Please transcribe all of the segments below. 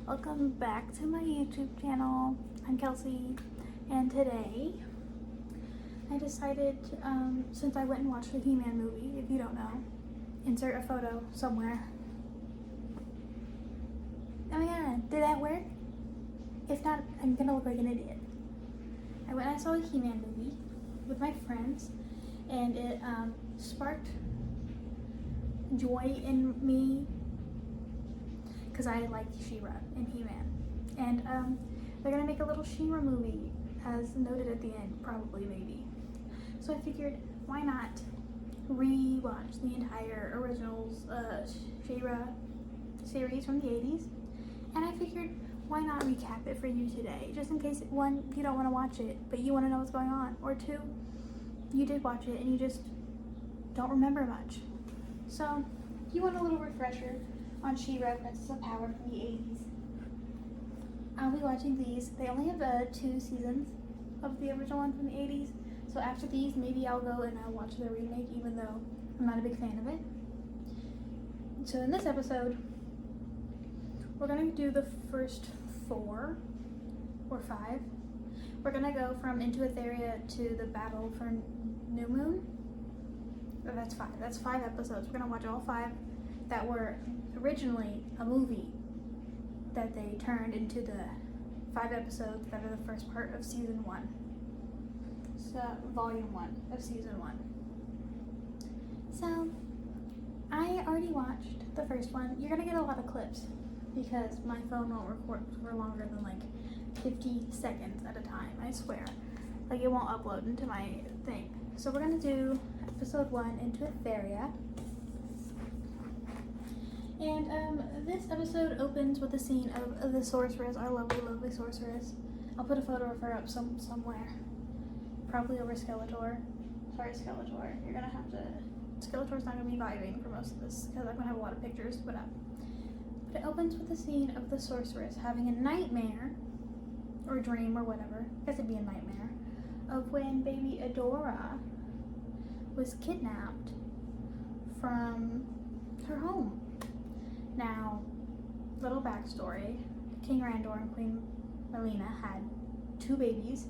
Welcome back to my YouTube channel. I'm Kelsey, and today I decided, since I went and watched the He-Man movie, if you don't know, insert a photo somewhere. Oh my god, did that work? If not, I'm gonna look like an idiot. I went and I saw the He-Man movie with my friends, and it sparked joy in me because I like She-Ra and He-Man. And they're gonna make a little She-Ra movie, as noted at the end, probably, maybe. So I figured, why not re-watch the entire originals She-Ra series from the 80s? And I figured, why not recap it for you today? Just in case, one, you don't want to watch it, but you want to know what's going on, or two, you did watch it and you just don't remember much. So, if you want a little refresher on She-Ra, Princess of Power from the 80s, I'll be watching these. They only have 2 seasons of the original one from the 80s, so after these, maybe I'll go and I'll watch the remake, even though I'm not a big fan of it. So in this episode, we're gonna do the first 4 or 5. We're gonna go from Into Etheria to the Battle for New Moon. Oh, that's 5. That's 5 episodes. We're gonna watch all 5 that were originally a movie that they turned into the 5 episodes that are the first part of season 1. So, volume 1 of season 1. So, I already watched the first one. You're gonna get a lot of clips because my phone won't record for longer than like 50 seconds at a time, I swear. Like, it won't upload into my thing. So we're gonna do episode 1, Into Etheria. And this episode opens with a scene of the sorceress, our lovely, lovely sorceress. I'll put a photo of her up somewhere. Probably over Skeletor. Sorry, Skeletor. You're gonna have to... Skeletor's not gonna be vibing for most of this because I'm gonna have a lot of pictures to put up. But it opens with a scene of the sorceress having a nightmare, or dream, or whatever. I guess it'd be a nightmare, of when baby Adora was kidnapped from her home. Now, little backstory, King Randor and Queen Melina had 2 babies,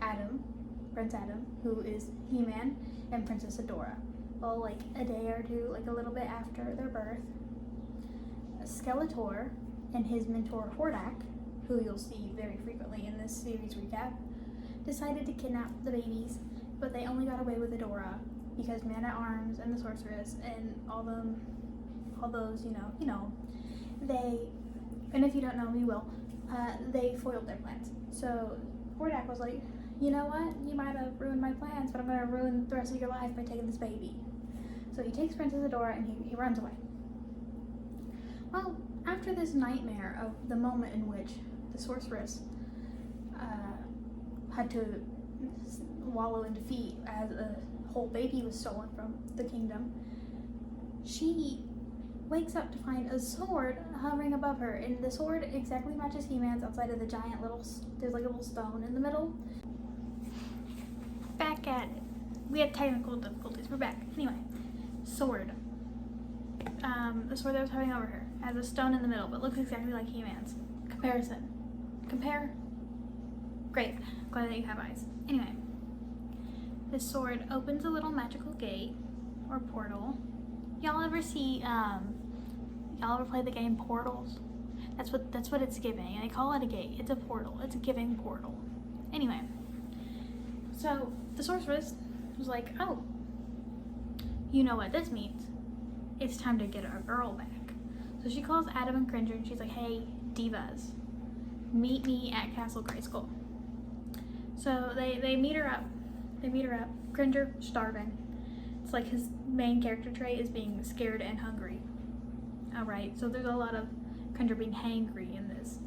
Adam, Prince Adam, who is He-Man, and Princess Adora. Well, like a day or two, like a little bit after their birth, Skeletor and his mentor Hordak, who you'll see very frequently in this series recap, decided to kidnap the babies, but they only got away with Adora because Man-at-Arms and the Sorceress and all those, you know, they, and if you don't know, you will, they foiled their plans. So Hordak was like, you know what, you might have ruined my plans, but I'm going to ruin the rest of your life by taking this baby. So he takes Princess Adora and he runs away. Well, after this nightmare of the moment in which the sorceress had to wallow in defeat as a whole baby was stolen from the kingdom, she wakes up to find a sword hovering above her, and the sword exactly matches He-Man's outside of the giant there's like a little stone in the middle. Back at it. We had technical difficulties. We're back. Anyway, sword. The sword that was hovering over her has a stone in the middle, but looks exactly like He-Man's. Comparison. Compare. Great. Glad that you have eyes. Anyway, this sword opens a little magical gate or portal. Y'all ever see? Y'all ever play the game Portals? That's what it's giving. And they call it a gate. It's a portal. It's a giving portal. Anyway, so the sorceress was like, "Oh, you know what this means? It's time to get our girl back." So she calls Adam and Cringer and she's like, "Hey, divas, meet me at Castle Grayskull." So they meet her up. Cringer starving. It's like his main character trait is being scared and hungry. Alright, so there's a lot of Cringer being hangry in this.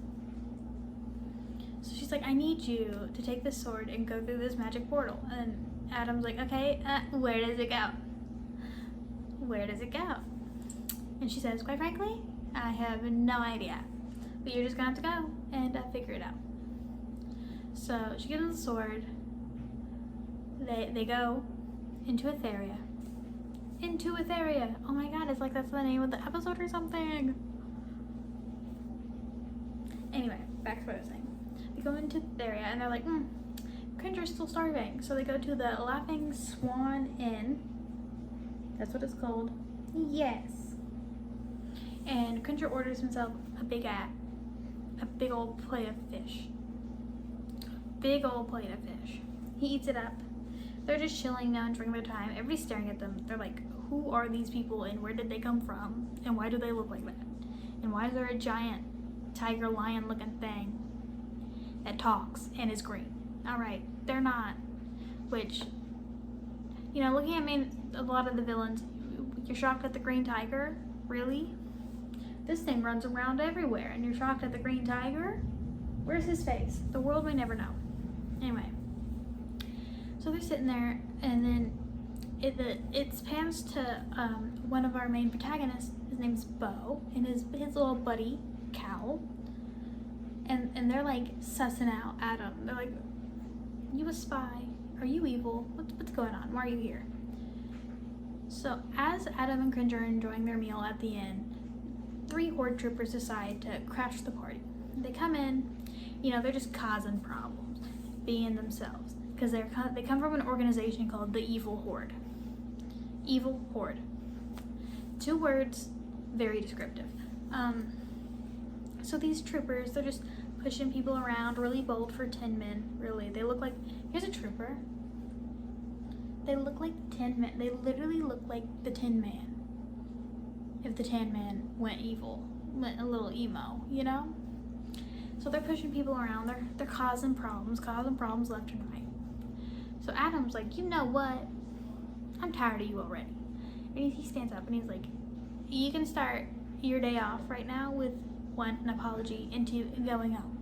So she's like, "I need you to take this sword and go through this magic portal." And Adam's like, "Okay, where does it go? Where does it go?" And she says, "Quite frankly, I have no idea. But you're just gonna have to go and figure it out." So she gives him the sword. They go into Etheria. Into Etheria. Oh my god, it's like that's the name of the episode or something. Anyway, back to what I was saying. They go into the area and they're like, Cringer's still starving. So they go to the Laughing Swan Inn. That's what it's called. Yes. And Cringer orders himself a big old plate of fish. Big old plate of fish. He eats it up. They're just chilling now, enjoying their time. Everybody's staring at them. They're like, who are these people and where did they come from? And why do they look like that? And why is there a giant tiger lion looking thing that talks and is green? Alright, they're not. Which, looking at a lot of the villains, you're shocked at the green tiger? Really? This thing runs around everywhere and you're shocked at the green tiger? Where's his face? The world may never know. Anyway, so they're sitting there and then it pans to one of our main protagonists. His name's Bo and his little buddy, Cal. And they're like sussing out Adam. They're like, you a spy? Are you evil? What's going on? Why are you here? So as Adam and Cringer are enjoying their meal at the inn, 3 horde troopers decide to crash the party. They come in, they're just causing problems, being themselves, because they come from an organization called the Evil Horde. Evil Horde. 2 words, very descriptive. So these troopers, they're just pushing people around, really bold for Tin Men, really. They look like, here's a trooper. They look like Tin Men. They literally look like the Tin Man. If the Tin Man went evil, went a little emo, So they're pushing people around. They're causing problems left and right. So Adam's like, you know what? I'm tired of you already. And he stands up and he's like, you can start your day off right now with 1, an apology, and 2, going home.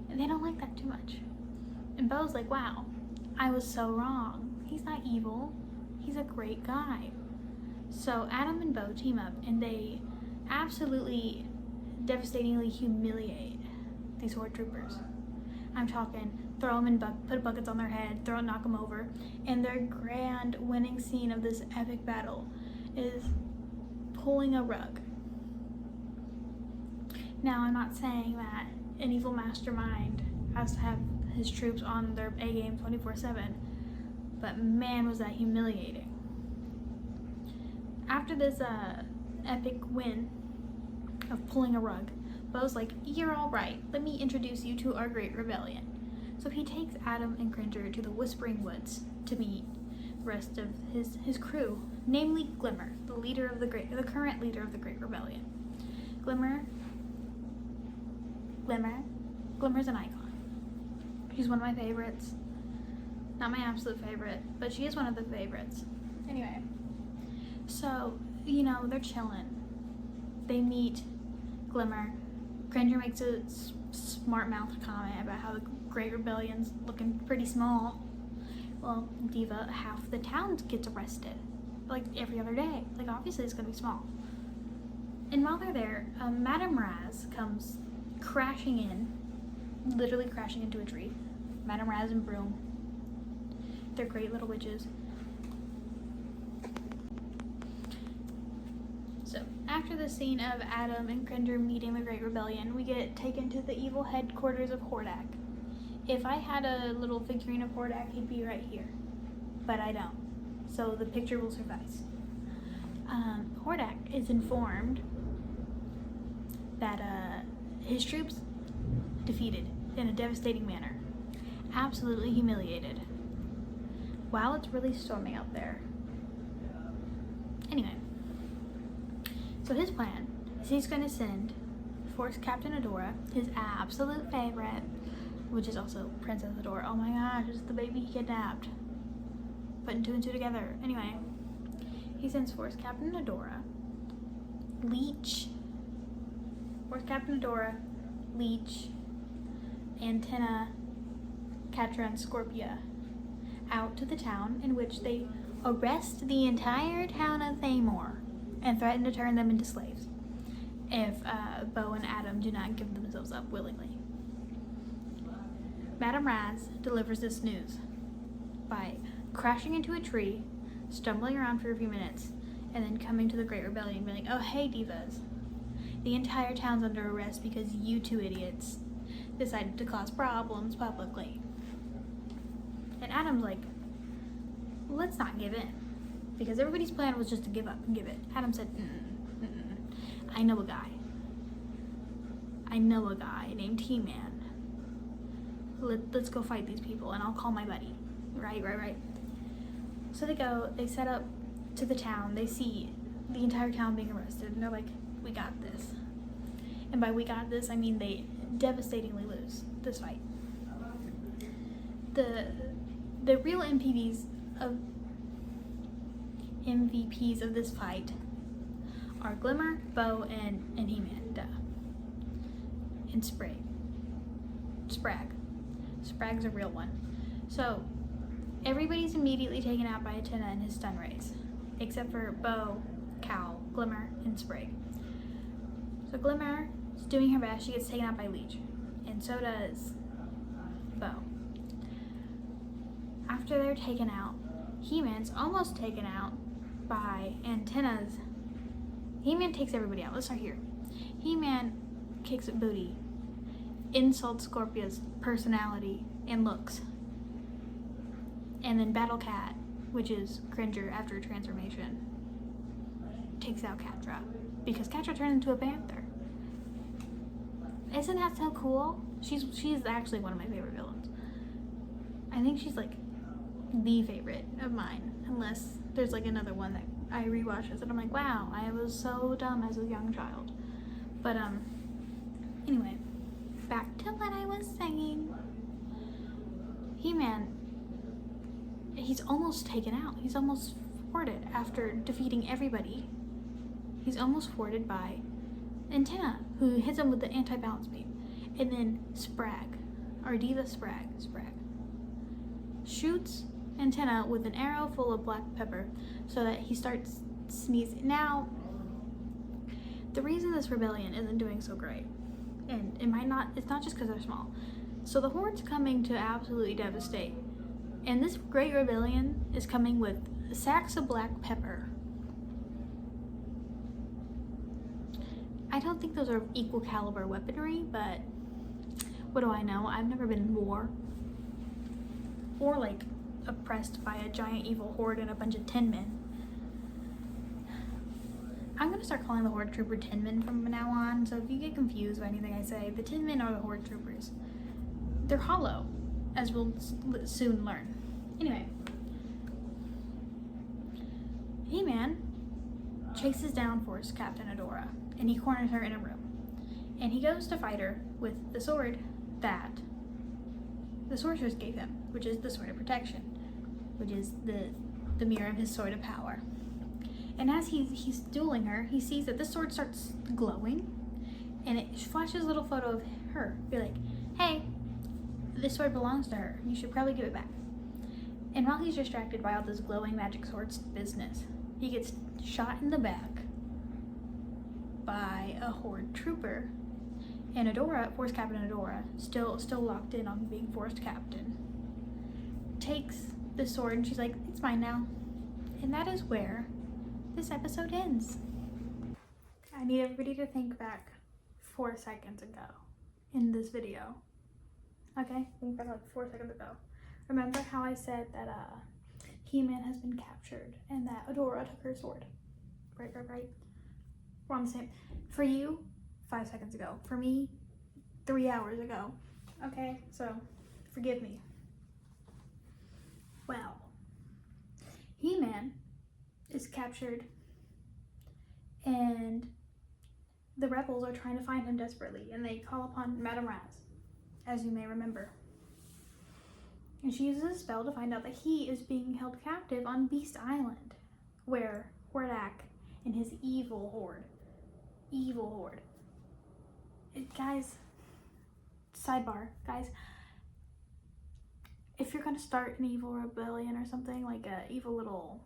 And they don't like that too much. And Bo's like, wow, I was so wrong. He's not evil. He's a great guy. So Adam and Bo team up and they absolutely devastatingly humiliate these horde troopers. I'm talking throw them in put buckets on their head, knock them over. And their grand winning scene of this epic battle is pulling a rug. Now, I'm not saying that an evil mastermind has to have his troops on their A game 24/7, but man, was that humiliating. After this epic win of pulling a rug, Bo's like, you're all right, let me introduce you to our great rebellion. So he takes Adam and Cringer to the Whispering Woods to meet the rest of his crew, namely Glimmer, the current leader of the Great Rebellion. Glimmer's an icon. She's one of my favorites. Not my absolute favorite, but she is one of the favorites. Anyway, so, they're chilling. They meet Glimmer. Cringer makes a smart mouth comment about how the Great Rebellion's looking pretty small. Well, Diva, half the town gets arrested, like every other day. Like, obviously it's gonna be small. And while they're there, Madame Raz comes crashing in, literally crashing into a tree. Madame Raz and Broom. They're great little witches. So, after the scene of Adam and Cringer meeting the Great Rebellion, we get taken to the evil headquarters of Hordak. If I had a little figurine of Hordak, he'd be right here. But I don't. So the picture will suffice. Hordak is informed that his troops defeated in a devastating manner. Absolutely humiliated. Wow, it's really storming out there. Anyway. So his plan is he's going to send Force Captain Adora, his absolute favorite, which is also Princess Adora. Oh my gosh, it's the baby he kidnapped. Putting 2 and 2 together. Anyway, he sends Force Captain Adora, Force Captain Adora, Leech, Antenna, Catra, and Scorpia out to the town, in which they arrest the entire town of Thamor and threaten to turn them into slaves if Bo and Adam do not give themselves up willingly. Madame Raz delivers this news by crashing into a tree, stumbling around for a few minutes, and then coming to the Great Rebellion and being like, oh hey divas, The entire town's under arrest because you two idiots decided to cause problems publicly. And Adam's like, let's not give in. Because everybody's plan was just to give up and give it. Adam said, I know a guy named He-Man. Let's go fight these people and I'll call my buddy. Right. So they set up to the town. They see the entire town being arrested and they're like, we got this. And by we got this, I mean they devastatingly lose this fight. The real MVPs of this fight are Glimmer, Bo, and He-Man, and Spragg. Spragg's a real one. So everybody's immediately taken out by Antenna and his stun rays, except for Bo, Cal, Glimmer, and Spragg. So Glimmer is doing her best. She gets taken out by Leech, and so does Bo. After they're taken out, He-Man's almost taken out by Antenna's. He-Man takes everybody out. Let's start here. He-Man kicks booty, insults Scorpia's personality and looks, and then Battle Cat, which is Cringer after transformation, takes out Catra because Catra turned into a panther. Isn't that so cool? She's actually one of my favorite villains. I think she's like the favorite of mine, unless there's like another one that I rewatches and I'm like, wow, I was so dumb as a young child. But anyway, back to what I was saying. He-Man, he's almost taken out. He's almost thwarted after defeating everybody. He's almost thwarted by Antenna, who hits him with the anti-balance beam. And then Spragg, or Diva Spragg, shoots Antenna with an arrow full of black pepper so that he starts sneezing. Now, the reason this rebellion isn't doing so great, and it's not just because they're small. So the Horde's coming to absolutely devastate. And this great rebellion is coming with sacks of black pepper. I don't think those are equal caliber weaponry, but what do I know? I've never been in war. Or like oppressed by a giant evil horde and a bunch of tin men. I'm gonna start calling the Horde Trooper tin men from now on, so if you get confused by anything I say, the tin men are the Horde Troopers. They're hollow, as we'll soon learn. Anyway, He-Man chases down Force Captain Adora, and he corners her in a room. And he goes to fight her with the sword that the sorceress gave him, which is the Sword of Protection, which is the mirror of his Sword of Power. And as he's dueling her, he sees that this sword starts glowing, and it flashes a little photo of her. Be like, hey, this sword belongs to her. You should probably give it back. And while he's distracted by all this glowing magic swords business, he gets shot in the back by a Horde trooper. And Adora, Force Captain Adora, still locked in on being Force Captain, takes the sword and she's like, it's mine now. And that is where this episode ends. I need everybody to think back 4 seconds ago in this video. Okay, think back like 4 seconds ago. Remember how I said that He-Man has been captured and that Adora took her sword? Right. We're on the same. For you, 5 seconds ago. For me, 3 hours ago. Okay, so forgive me. Well, He-Man is captured and the rebels are trying to find him desperately, and they call upon Madame Razz, as you may remember. And she uses a spell to find out that he is being held captive on Beast Island, where Hordak and his evil horde. Guys, sidebar, guys, if you're gonna start an evil rebellion or something, like a evil little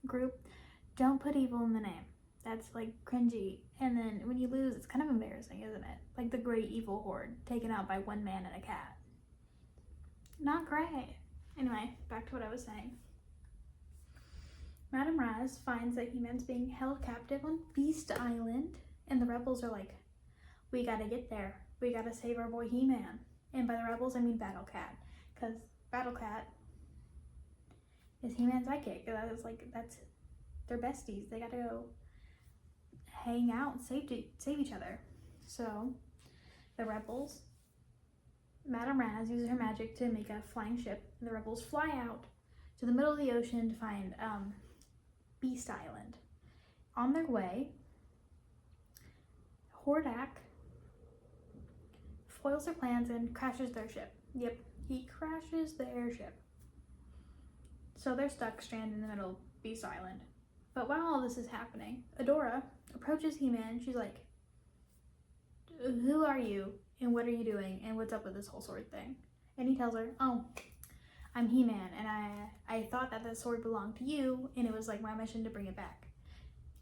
group, don't put evil in the name. That's like cringy. And then when you lose, it's kind of embarrassing, isn't it? Like the great evil horde taken out by one man and a cat. Not great. Anyway, back to what I was saying. Madame Razz finds that He-Man's being held captive on Beast Island, And the rebels are like, we gotta get there. We gotta save our boy He-Man. And by the rebels, I mean Battle Cat. Because Battle Cat is He-Man's sidekick. That's their besties. They gotta go hang out and save each other. So the rebels, Madame Raz uses her magic to make a flying ship. And the rebels fly out to the middle of the ocean to find Beast Island. On their way, Hordak foils their plans and crashes their ship. Yep, he crashes their ship. So they're stuck stranded in the middle of Beast Island. But while all this is happening, Adora approaches He-Man. She's like, who are you and what are you doing and what's up with this whole sword thing? And he tells her, oh, I'm He-Man and I thought that the sword belonged to you and it was like my mission to bring it back.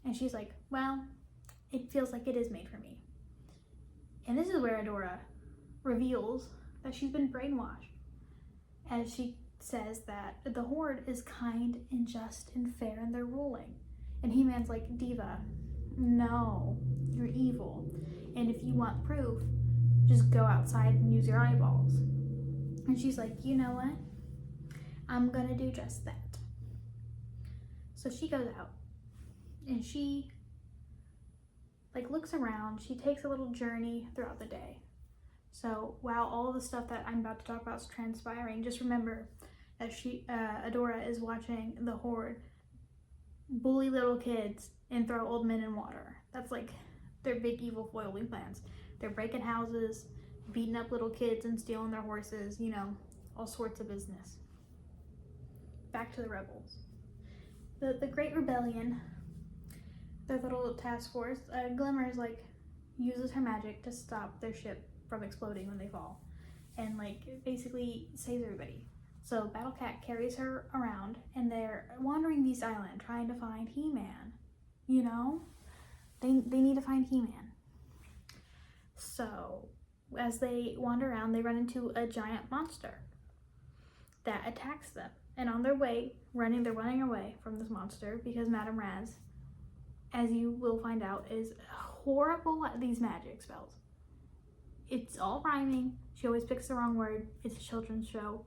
And she's like, well, it feels like it is made for me. And this is where Adora reveals that she's been brainwashed, as she says that the Horde is kind and just and fair in their ruling. And He-Man's like, Diva, no, you're evil. And if you want proof, just go outside and use your eyeballs. And she's like, you know what? I'm gonna do just that. So she goes out and she looks around. She takes a little journey throughout the day. So while all the stuff that I'm about to talk about is transpiring, just remember that Adora is watching the Horde bully little kids and throw old men in water. That's like their big evil foiling plans. They're breaking houses, beating up little kids and stealing their horses, all sorts of business. Back to the rebels. The Great Rebellion, their little task force, Glimmer's uses her magic to stop their ship from exploding when they fall and basically saves everybody. So Battle Cat carries her around and they're wandering Beast Island trying to find He-Man. They need to find He-Man. So as they wander around, they run into a giant monster that attacks them. And on their way, they're running away from this monster because Madame Raz, as you will find out, is horrible at these magic spells. It's all rhyming. She always picks the wrong word. It's a children's show.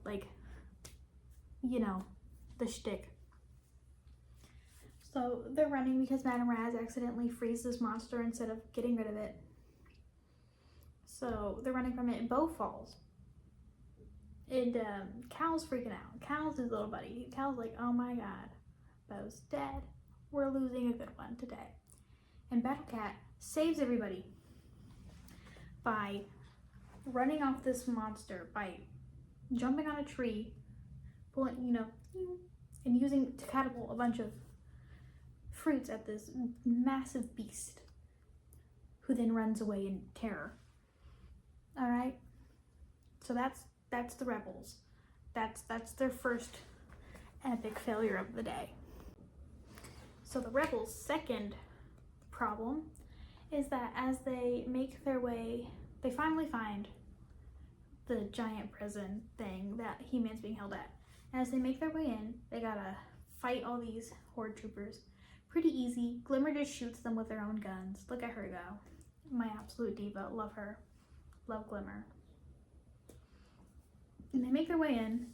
The shtick. So they're running because Madame Raz accidentally frees this monster instead of getting rid of it. So they're running from it and Bo falls. And Cal's freaking out. Cal's his little buddy. Cal's like, oh my god, Bo's dead. We're losing a good one today. And Battle Cat saves everybody by running off this monster, by jumping on a tree, pulling, and using to catapult a bunch of fruits at this massive beast, who then runs away in terror. All right, so that's the rebels. That's their first epic failure of the day. So the rebels' second problem is that as they make their way, they finally find the giant prison thing that He-Man's being held at. As they make their way in, they gotta fight all these Horde troopers. Pretty easy. Glimmer just shoots them with their own guns. Look at her go. My absolute diva. Love her. Love Glimmer. And they make their way in,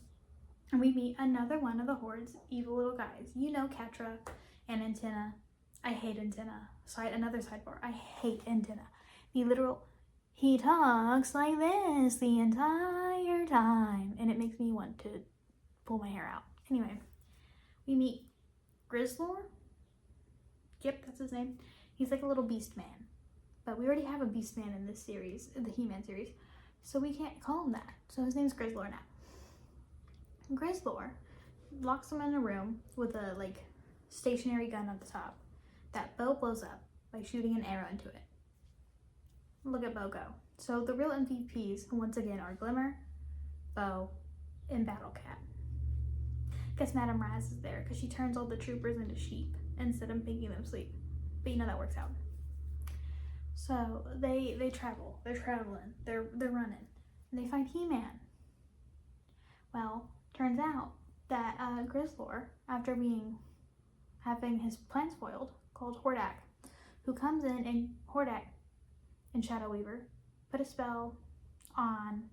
and we meet another one of the Horde's evil little guys. Catra and Antenna. I hate Antenna. Another sidebar. I hate Antenna. He talks like this the entire time, and it makes me want to pull my hair out. Anyway, we meet Grizzlor. Yep, that's his name. He's like a little beast man, but we already have a beast man in this series, the He-Man series, so we can't call him that. So his name's Grizzlor now. Grizzlor locks him in a room with a stationary gun at the top that Bo blows up by shooting an arrow into it. Look at Bo go. So the real MVPs, once again, are Glimmer, Bo, and Battle Cat. Guess Madame Raz is there because she turns all the troopers into sheep instead of making them sleep. But that works out. So they travel. They're traveling. They're running. And they find He-Man. Well, turns out that Grizzlor, after having his plans foiled, called Hordak, who comes in, and Hordak and Shadow Weaver put a spell on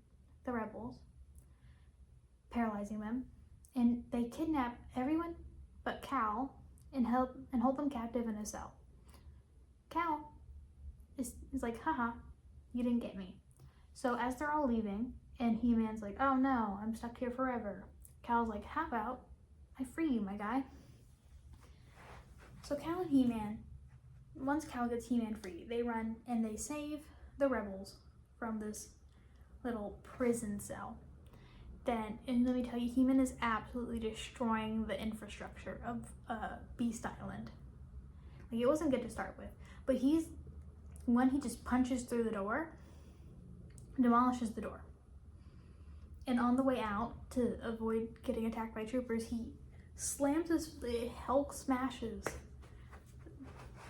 the rebels, paralyzing them, and they kidnap everyone but Cal and hold them captive in a cell. Cal is like, haha, you didn't get me. So as they're all leaving, and He-Man's like, oh no, I'm stuck here forever. Cal's like, how about I free you, my guy? So Cal and He-Man, once Cal gets He-Man free, they run and they save the rebels from this little prison cell. Then, and let me tell you, He-Man is absolutely destroying the infrastructure of Beast Island. Like, it wasn't good to start with, but he just punches through the door, demolishes the door. And on the way out, to avoid getting attacked by troopers, he slams Hulk smashes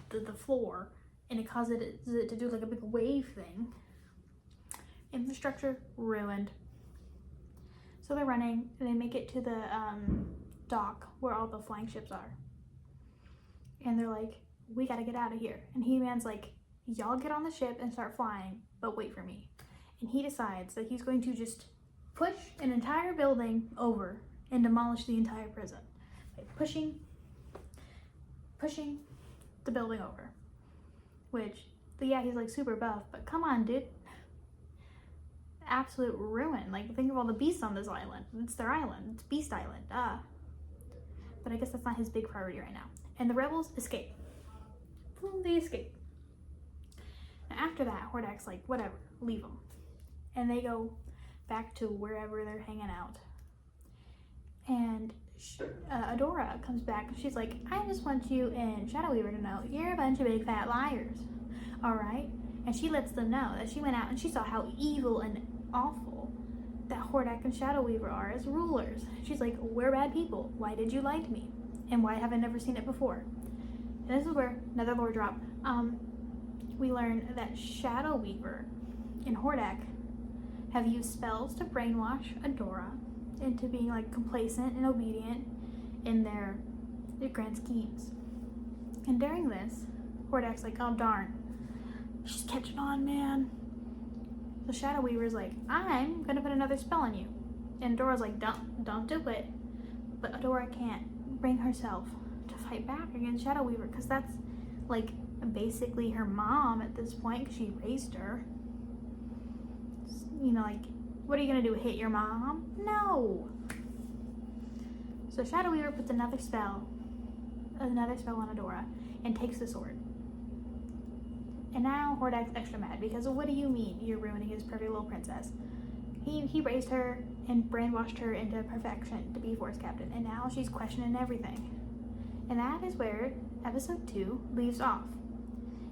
the floor, and it causes it to do like a big wave thing. Infrastructure ruined. So they're running, and they make it to the dock where all the flying ships are. And they're like, we gotta get out of here. And He-Man's like, y'all get on the ship and start flying, but wait for me. And he decides that he's going to just push an entire building over and demolish the entire prison by pushing the building over. Which, yeah, he's like super buff, but come on, dude. Absolute ruin. Like, think of all the beasts on this island. It's their island. It's Beast Island. But I guess that's not his big priority right now. And the rebels escape. Boom, they escape. And after that, Hordak's like, whatever, leave them. And they go back to wherever they're hanging out. And Adora comes back and she's like, I just want you and Shadow Weaver to know you're a bunch of big fat liars. Alright? And she lets them know that she went out and she saw how evil and awful that Hordak and Shadow Weaver are as rulers. She's like, we're bad people. Why did you lie to me? And why have I never seen it before? And this is where another lore drop. We learn that Shadow Weaver and Hordak have used spells to brainwash Adora into being like complacent and obedient in their grand schemes. And during this, Hordak's like, oh darn, she's catching on, man. So Shadow Weaver's like, I'm gonna put another spell on you. And Adora's like, don't do it. But Adora can't bring herself to fight back against Shadow Weaver because that's like basically her mom at this point because she raised her. You know, like, what are you gonna do, hit your mom? No. So Shadow Weaver puts another spell on Adora and takes the sword. And now Hordak's extra mad because what do you mean you're ruining his perfect little princess? He raised her and brainwashed her into perfection to be Force Captain, and now she's questioning everything. And that is where episode 2 leaves off.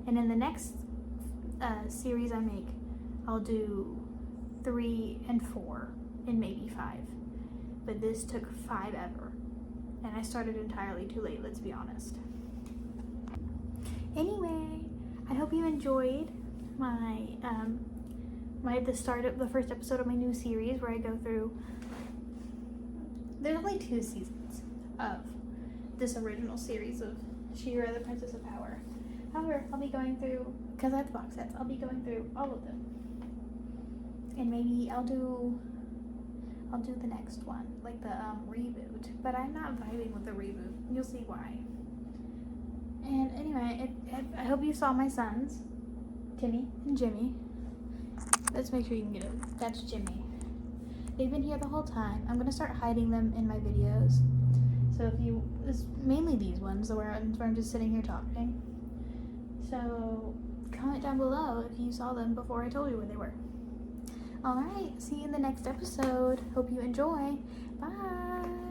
And in the next series I make, I'll do 3 and 4 and maybe 5. But this took 5 ever. And I started entirely too late, let's be honest. Anyway, I hope you enjoyed the start of the first episode of my new series where I go through. There's only 2 seasons of this original series of She-Ra, the Princess of Power. However, I'll be going through, because I have the box sets, I'll be going through all of them. And maybe I'll do the next one, like the reboot. But I'm not vibing with the reboot. You'll see why. And anyway, I hope you saw my sons, Timmy and Jimmy. Let's make sure you can get it. That's Jimmy. They've been here the whole time. I'm gonna start hiding them in my videos. So it's mainly these ones where I'm just sitting here talking. So comment down below if you saw them before I told you where they were. Alright, see you in the next episode. Hope you enjoy. Bye!